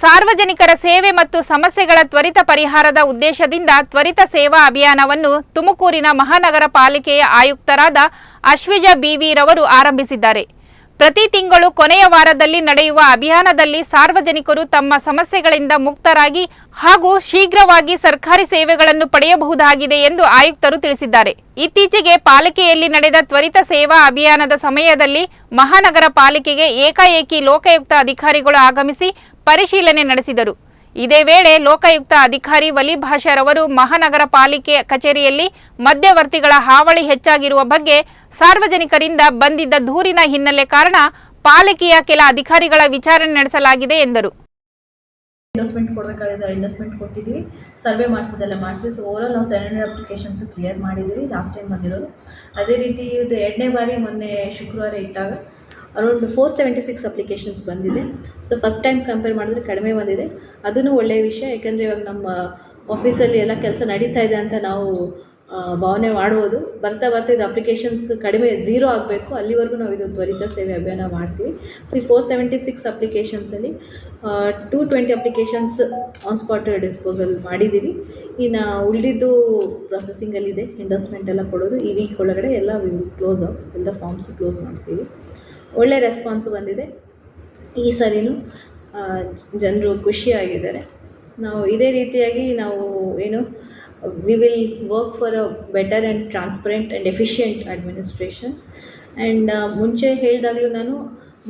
ಸಾರ್ವಜನಿಕರ ಸೇವೆ ಮತ್ತು ಸಮಸ್ಯೆಗಳ ತ್ವರಿತ ಪರಿಹಾರದ ಉದ್ದೇಶದಿಂದ ತ್ವರಿತ ಸೇವಾ ಅಭಿಯಾನವನ್ನು ತುಮಕೂರಿನ ಮಹಾನಗರ ಪಾಲಿಕೆಯ ಆಯುಕ್ತರಾದ ಅಶ್ವಿಜಾ ಬಿವಿ ರವರು ಆರಂಭಿಸಿದ್ದಾರೆ. ಪ್ರತಿ ತಿಂಗಳು ಕೊನೆಯ ವಾರದಲ್ಲಿ ನಡೆಯುವ ಅಭಿಯಾನದಲ್ಲಿ ಸಾರ್ವಜನಿಕರು ತಮ್ಮ ಸಮಸ್ಯೆಗಳಿಂದ ಮುಕ್ತರಾಗಿ ಹಾಗೂ ಶೀಘ್ರವಾಗಿ ಸರ್ಕಾರಿ ಸೇವೆಗಳನ್ನು ಪಡೆಯಬಹುದಾಗಿದೆ ಎಂದು ಆಯುಕ್ತರು ತಿಳಿಸಿದ್ದಾರೆ. ಇತ್ತೀಚೆಗೆ ಪಾಲಿಕೆಯಲ್ಲಿ ನಡೆದ ತ್ವರಿತ ಸೇವಾ ಅಭಿಯಾನದ ಸಮಯದಲ್ಲಿ ಮಹಾನಗರ ಪಾಲಿಕೆಗೆ ಏಕಾಏಕಿ ಲೋಕಾಯುಕ್ತ ಅಧಿಕಾರಿಗಳು ಆಗಮಿಸಿ ಪರಿಶೀಲನೆ ನಡೆಸಿದರು. ಇದೇ ವೇಳೆ ಲೋಕಾಯುಕ್ತ ಅಧಿಕಾರಿ ವಲಿ ಭಾಷಾರವರು ಮಹಾನಗರ ಪಾಲಿಕೆ ಕಚೇರಿಯಲ್ಲಿ ಮಧ್ಯವರ್ತಿಗಳ ಹಾವಳಿ ಹೆಚ್ಚಾಗಿರುವ ಬಗ್ಗೆ ಸಾರ್ವಜನಿಕರಿಂದ ಬಂದಿದ್ದ ದೂರಿನ ಹಿನ್ನೆಲೆ ಕಾರಣ ಪಾಲಿಕೆಯ ಕೆಲ ಅಧಿಕಾರಿಗಳ ವಿಚಾರಣೆ ನಡೆಸಲಾಗಿದೆ ಎಂದರು. ಇಂಡಸ್ಮೆಂಟ್ ಕೊಡಬೇಕಾಗಿದೆ, ಇಂಡಸ್ಮೆಂಟ್ ಕೊಟ್ಟಿದ್ದೀವಿ, ಸರ್ವೆ ಮಾಡಿಸೋದೆಲ್ಲ ಮಾಡಿಸಿ. ಸೊ ಓವರಾಲ್ ನಾವು 700 ಅಪ್ಲಿಕೇಶನ್ಸ್ ಕ್ಲಿಯರ್ ಮಾಡಿದ್ದೀವಿ ಲಾಸ್ಟ್ ಟೈಮ್ ಬಂದಿರೋದು. ಅದೇ ರೀತಿ ಇದು ಎರಡನೇ ಬಾರಿ ಮೊನ್ನೆ ಶುಕ್ರವಾರ ಇಟ್ಟಾಗ ಅರೌಂಡ್ 476 ಅಪ್ಲಿಕೇಶನ್ಸ್ ಬಂದಿದೆ. ಸೊ ಫಸ್ಟ್ ಟೈಮ್ ಕಂಪೇರ್ ಮಾಡಿದ್ರೆ ಕಡಿಮೆ ಬಂದಿದೆ. ಅದೂ ಒಳ್ಳೆಯ ವಿಷಯ, ಯಾಕೆಂದರೆ ಇವಾಗ ನಮ್ಮ ಆಫೀಸಲ್ಲಿ ಎಲ್ಲ ಕೆಲಸ ನಡೀತಾ ಇದೆ ಅಂತ ನಾವು ಭಾವನೆ ಮಾಡ್ಬೋದು. ಬರ್ತಾ ಇದು ಅಪ್ಲಿಕೇಶನ್ಸ್ ಕಡಿಮೆ 0 ಆಗಬೇಕು, ಅಲ್ಲಿವರೆಗೂ ನಾವು ಇದು ತ್ವರಿತ ಸೇವೆ ಅಭಿಯಾನ ಮಾಡ್ತೀವಿ. ಸೊ ಈ 476 ಅಪ್ಲಿಕೇಶನ್ಸಲ್ಲಿ 220 ಅಪ್ಲಿಕೇಶನ್ಸ್ ಆನ್ ಸ್ಪಾಟ್ ಡಿಸ್ಪೋಸಲ್ ಮಾಡಿದ್ದೀವಿ. ಇನ್ನು ಉಳಿದಿದ್ದು ಪ್ರೊಸೆಸಿಂಗಲ್ಲಿದೆ. ಇಂಡಸ್ಮೆಂಟ್ ಎಲ್ಲ ಕೊಡೋದು ಈ ವೀಕ್ ಒಳಗಡೆ ಎಲ್ಲ ಕ್ಲೋಸ್ ಆಫ್ ಎಲ್ಲ ಫಾರ್ಮ್ಸ್ ಕ್ಲೋಸ್ ಮಾಡ್ತೀವಿ. ಒಳ್ಳೆ ರೆಸ್ಪಾನ್ಸ್ ಬಂದಿದೆ. ಈ ಸರಿನೂ ಜನರು ಖುಷಿಯಾಗಿದ್ದಾರೆ. ನಾವು ಇದೇ ರೀತಿಯಾಗಿ ನಾವು we will work for a better and transparent and efficient administration. And ಮುಂಚೆ ಹೇಳಿದಾಗಲೂ ನಾನು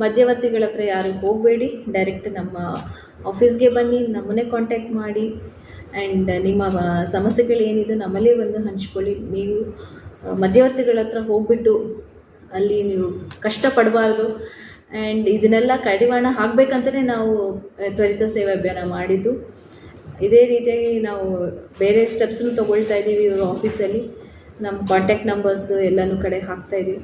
ಮಧ್ಯವರ್ತಿಗಳ ಹತ್ರ ಯಾರು ಹೋಗಬೇಡಿ, ಡೈರೆಕ್ಟ್ ನಮ್ಮ ಆಫೀಸ್ಗೆ ಬನ್ನಿ, ನಮ್ಮನ್ನೇ ಕಾಂಟ್ಯಾಕ್ಟ್ ಮಾಡಿ. ಆ್ಯಂಡ್ ನಿಮ್ಮ ಸಮಸ್ಯೆಗಳೇನಿದೆ ನಮ್ಮಲ್ಲೇ ಬಂದು ಹಂಚ್ಕೊಳ್ಳಿ. ನೀವು ಮಧ್ಯವರ್ತಿಗಳ ಹತ್ರ ಹೋಗ್ಬಿಟ್ಟು ಅಲ್ಲಿ ನೀವು ಕಷ್ಟಪಡಬಾರ್ದು. ಆ್ಯಂಡ್ ಇದನ್ನೆಲ್ಲ ಕಡಿವಾಣ ಹಾಕಬೇಕಂತಲೇ ನಾವು ತ್ವರಿತ ಸೇವೆ ಅಭಿಯಾನ ಮಾಡಿದ್ದು. ಇದೇ ರೀತಿಯಾಗಿ ನಾವು ಬೇರೆ ಸ್ಟೆಪ್ಸನ್ನು ತೊಗೊಳ್ತಾ ಇದ್ದೀವಿ. ಇವಾಗ ಆಫೀಸಲ್ಲಿ ನಮ್ಮ ಕಾಂಟ್ಯಾಕ್ಟ್ ನಂಬರ್ಸು ಎಲ್ಲನೂ ಕಡೆ ಹಾಕ್ತಾಯಿದ್ದೀವಿ.